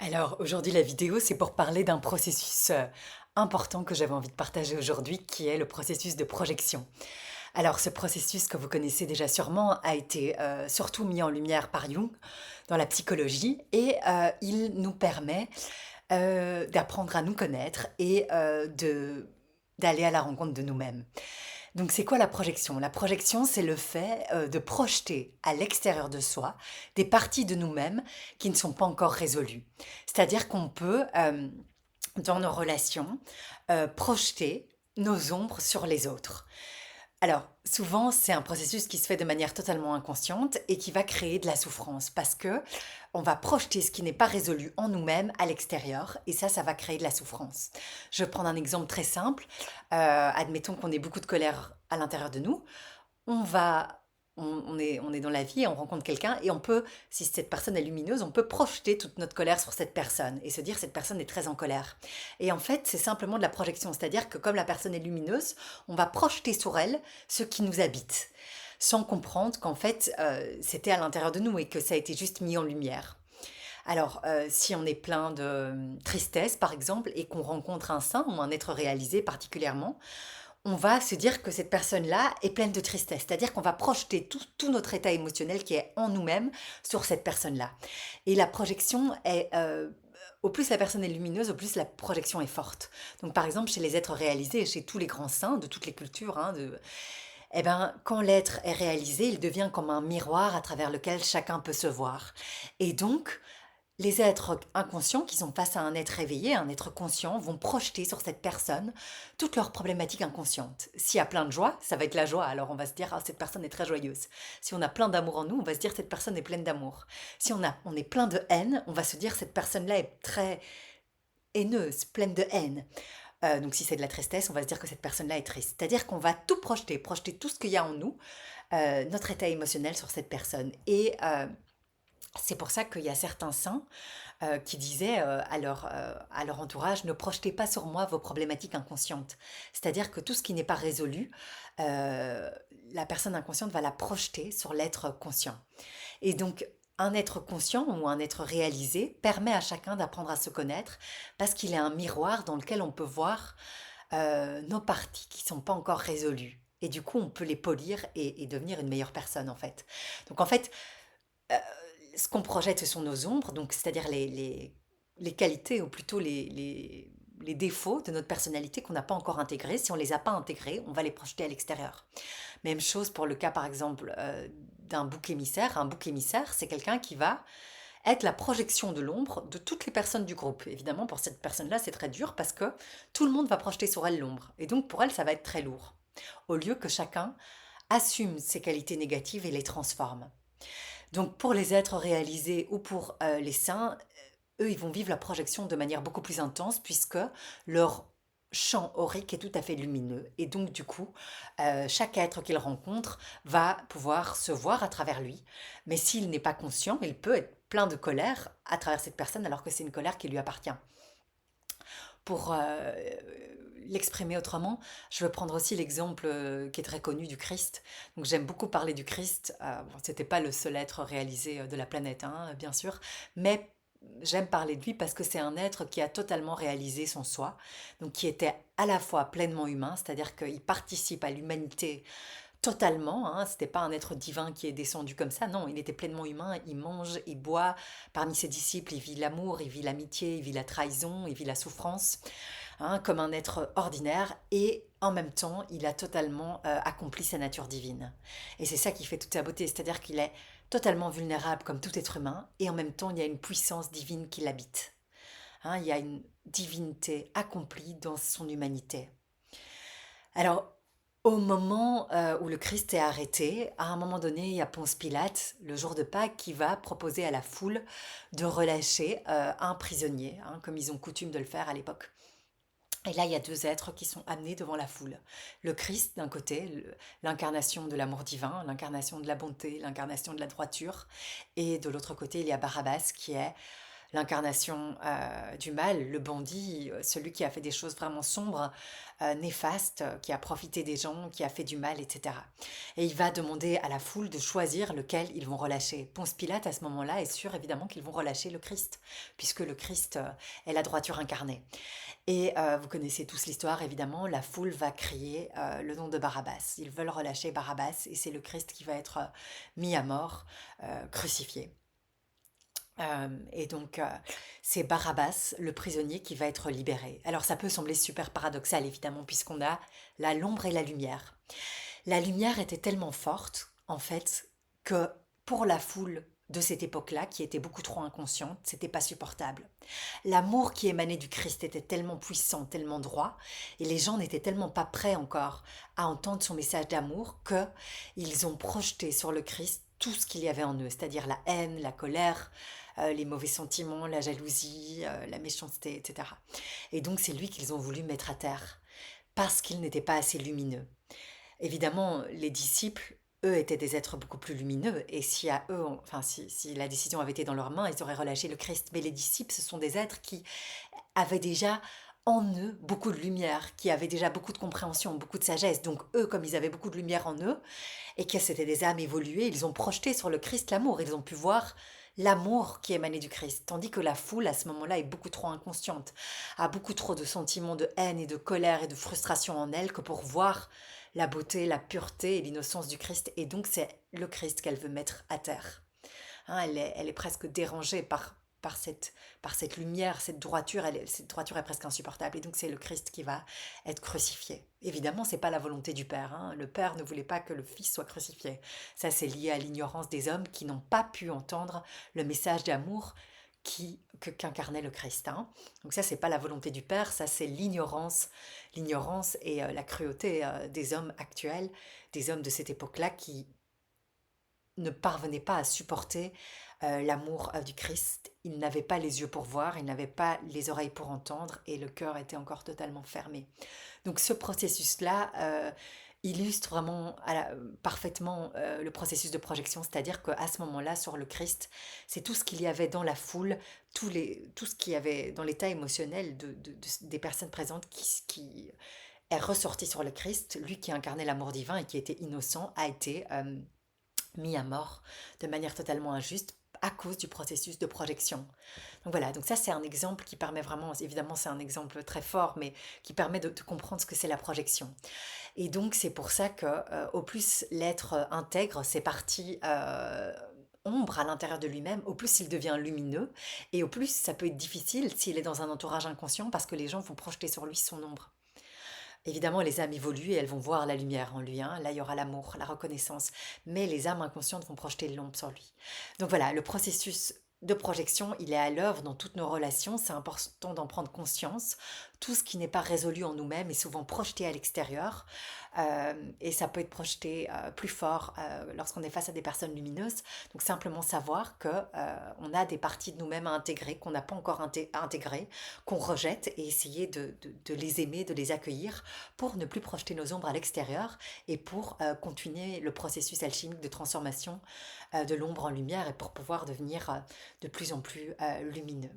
Alors aujourd'hui la vidéo c'est pour parler d'un processus important que j'avais envie de partager aujourd'hui qui est le processus de projection. Alors ce processus que vous connaissez déjà sûrement a été surtout mis en lumière par Jung dans la psychologie et il nous permet d'apprendre à nous connaître et d'aller à la rencontre de nous-mêmes. Donc c'est quoi la projection? La projection, c'est le fait de projeter à l'extérieur de soi des parties de nous-mêmes qui ne sont pas encore résolues. C'est-à-dire qu'on peut, dans nos relations, projeter nos ombres sur les autres. Alors, souvent, c'est un processus qui se fait de manière totalement inconsciente et qui va créer de la souffrance parce que on va projeter ce qui n'est pas résolu en nous-mêmes à l'extérieur et ça va créer de la souffrance. Je vais prendre un exemple très simple. Admettons qu'on ait beaucoup de colère à l'intérieur de nous. On va, on est dans la vie et on rencontre quelqu'un et on peut, si cette personne est lumineuse, on peut projeter toute notre colère sur cette personne et se dire cette personne est très en colère. Et en fait, c'est simplement de la projection, c'est-à-dire que comme la personne est lumineuse, on va projeter sur elle ce qui nous habite, sans comprendre qu'en fait, c'était à l'intérieur de nous et que ça a été juste mis en lumière. Alors, si on est plein de tristesse, par exemple, et qu'on rencontre un saint ou un être réalisé particulièrement, on va se dire que cette personne-là est pleine de tristesse. C'est-à-dire qu'on va projeter tout notre état émotionnel qui est en nous-mêmes sur cette personne-là. Et la projection est... au plus la personne est lumineuse, au plus la projection est forte. Donc par exemple, chez les êtres réalisés, chez tous les grands saints de toutes les cultures, eh ben, quand l'être est réalisé, il devient comme un miroir à travers lequel chacun peut se voir. Et donc, les êtres inconscients qui sont face à un être éveillé, un être conscient, vont projeter sur cette personne toutes leurs problématiques inconscientes. S'il y a plein de joie, ça va être la joie, alors on va se dire, ah, cette personne est très joyeuse. Si on a plein d'amour en nous, on va se dire, cette personne est pleine d'amour. Si on est plein de haine, on va se dire, cette personne-là est très haineuse, pleine de haine. Donc si c'est de la tristesse, on va se dire que cette personne-là est triste. C'est-à-dire qu'on va tout projeter, projeter tout ce qu'il y a en nous, notre état émotionnel sur cette personne. Et c'est pour ça qu'il y a certains saints qui disaient à leur entourage, ne projetez pas sur moi vos problématiques inconscientes. C'est-à-dire que tout ce qui n'est pas résolu, euh, la personne inconsciente va la projeter sur l'être conscient. Et donc, un être conscient ou un être réalisé permet à chacun d'apprendre à se connaître parce qu'il est un miroir dans lequel on peut voir nos parties qui ne sont pas encore résolues. Et du coup, on peut les polir et devenir une meilleure personne, en fait. Donc, en fait, euh, ce qu'on projette, ce sont nos ombres, donc c'est-à-dire les qualités, ou plutôt les défauts de notre personnalité qu'on n'a pas encore intégrés. Si on ne les a pas intégrés, on va les projeter à l'extérieur. Même chose pour le cas, par exemple, d'un bouc émissaire. Un bouc émissaire, c'est quelqu'un qui va être la projection de l'ombre de toutes les personnes du groupe. Évidemment, pour cette personne-là, c'est très dur parce que tout le monde va projeter sur elle l'ombre. Et donc, pour elle, ça va être très lourd. Au lieu que chacun assume ses qualités négatives et les transforme. Donc pour les êtres réalisés ou pour les saints, eux, ils vont vivre la projection de manière beaucoup plus intense puisque leur champ aurique est tout à fait lumineux. Et donc du coup, chaque être qu'ils rencontrent va pouvoir se voir à travers lui. Mais s'il n'est pas conscient, il peut être plein de colère à travers cette personne alors que c'est une colère qui lui appartient. Pour l'exprimer autrement, je veux prendre aussi l'exemple qui est très connu du Christ. Donc j'aime beaucoup parler du Christ. Bon, c'était pas le seul être réalisé de la planète, hein, bien sûr, mais j'aime parler de lui parce que c'est un être qui a totalement réalisé son soi, donc qui était à la fois pleinement humain, c'est-à-dire qu'il participe à l'humanité totalement, hein, c'était pas un être divin qui est descendu comme ça, non, il était pleinement humain, il mange, il boit, parmi ses disciples, il vit l'amour, il vit l'amitié, il vit la trahison, il vit la souffrance, hein, comme un être ordinaire, et en même temps, il a totalement accompli sa nature divine. Et c'est ça qui fait toute sa beauté, c'est-à-dire qu'il est totalement vulnérable comme tout être humain, et en même temps, il y a une puissance divine qui l'habite. Hein, il y a une divinité accomplie dans son humanité. Alors, au moment où le Christ est arrêté, à un moment donné, il y a Ponce Pilate, le jour de Pâques, qui va proposer à la foule de relâcher un prisonnier, hein, comme ils ont coutume de le faire à l'époque. Et là, il y a deux êtres qui sont amenés devant la foule. Le Christ, d'un côté, l'incarnation de l'amour divin, l'incarnation de la bonté, l'incarnation de la droiture. Et de l'autre côté, il y a Barabbas, qui est l'incarnation du mal, le bandit, celui qui a fait des choses vraiment sombres, néfastes, qui a profité des gens, qui a fait du mal, etc. Et il va demander à la foule de choisir lequel ils vont relâcher. Ponce Pilate, à ce moment-là, est sûr évidemment qu'ils vont relâcher le Christ, puisque le Christ est la droiture incarnée. Et vous connaissez tous l'histoire, évidemment, la foule va crier le nom de Barabbas. Ils veulent relâcher Barabbas et c'est le Christ qui va être mis à mort, crucifié. Et donc, c'est Barabbas, le prisonnier, qui va être libéré. Alors, ça peut sembler super paradoxal, évidemment, puisqu'on a l'ombre et la lumière. La lumière était tellement forte, en fait, que pour la foule de cette époque-là, qui était beaucoup trop inconsciente, c'était pas supportable. L'amour qui émanait du Christ était tellement puissant, tellement droit, et les gens n'étaient tellement pas prêts encore à entendre son message d'amour que ils ont projeté sur le Christ tout ce qu'il y avait en eux, c'est-à-dire la haine, la colère, les mauvais sentiments, la jalousie, la méchanceté, etc. Et donc c'est lui qu'ils ont voulu mettre à terre, parce qu'il n'était pas assez lumineux. Évidemment, les disciples, eux, étaient des êtres beaucoup plus lumineux, et si à eux, enfin, si la décision avait été dans leurs mains, ils auraient relâché le Christ. Mais les disciples, ce sont des êtres qui avaient déjà en eux beaucoup de lumière, qui avaient déjà beaucoup de compréhension, beaucoup de sagesse. Donc eux, comme ils avaient beaucoup de lumière en eux, et que c'était des âmes évoluées, ils ont projeté sur le Christ l'amour. Ils ont pu voir l'amour qui émanait du Christ. Tandis que la foule, à ce moment-là, est beaucoup trop inconsciente, a beaucoup trop de sentiments de haine et de colère et de frustration en elle que pour voir la beauté, la pureté et l'innocence du Christ. Et donc c'est le Christ qu'elle veut mettre à terre. Hein, elle est presque dérangée par cette lumière, cette droiture. Cette droiture est presque insupportable. Et donc c'est le Christ qui va être crucifié. Évidemment, c'est pas la volonté du Père. Hein. Le Père ne voulait pas que le Fils soit crucifié. Ça, c'est lié à l'ignorance des hommes qui n'ont pas pu entendre le message d'amour qu'incarnait le Christ. Hein. Donc ça, c'est pas la volonté du Père, ça c'est l'ignorance et la cruauté des hommes actuels, des hommes de cette époque-là qui ne parvenaient pas à supporter l'amour du Christ. Ils n'avaient pas les yeux pour voir, ils n'avaient pas les oreilles pour entendre et le cœur était encore totalement fermé. Donc ce processus-là illustre vraiment parfaitement le processus de projection, c'est-à-dire qu'à ce moment-là, sur le Christ, c'est tout ce qu'il y avait dans la foule, tout ce qu'il y avait dans l'état émotionnel des personnes présentes qui est ressorti sur le Christ, lui qui incarnait l'amour divin et qui était innocent, a été mis à mort de manière totalement injuste à cause du processus de projection. Donc voilà, donc ça c'est un exemple qui permet vraiment, évidemment c'est un exemple très fort, mais qui permet de comprendre ce que c'est la projection. Et donc c'est pour ça que au plus l'être intègre ses parties ombre à l'intérieur de lui-même, au plus il devient lumineux, et au plus ça peut être difficile s'il est dans un entourage inconscient parce que les gens vont projeter sur lui son ombre. Évidemment, les âmes évoluent et elles vont voir la lumière en lui. Hein. Là, il y aura l'amour, la reconnaissance. Mais les âmes inconscientes vont projeter l'ombre sur lui. Donc voilà, le processus de projection, il est à l'œuvre dans toutes nos relations. C'est important d'en prendre conscience. Tout ce qui n'est pas résolu en nous-mêmes est souvent projeté à l'extérieur. Et ça peut être projeté plus fort lorsqu'on est face à des personnes lumineuses. Donc simplement savoir que on a des parties de nous-mêmes à intégrer, qu'on n'a pas encore intégrées, qu'on rejette et essayer de les aimer, de les accueillir pour ne plus projeter nos ombres à l'extérieur et pour continuer le processus alchimique de transformation de l'ombre en lumière et pour pouvoir devenir de plus en plus lumineux.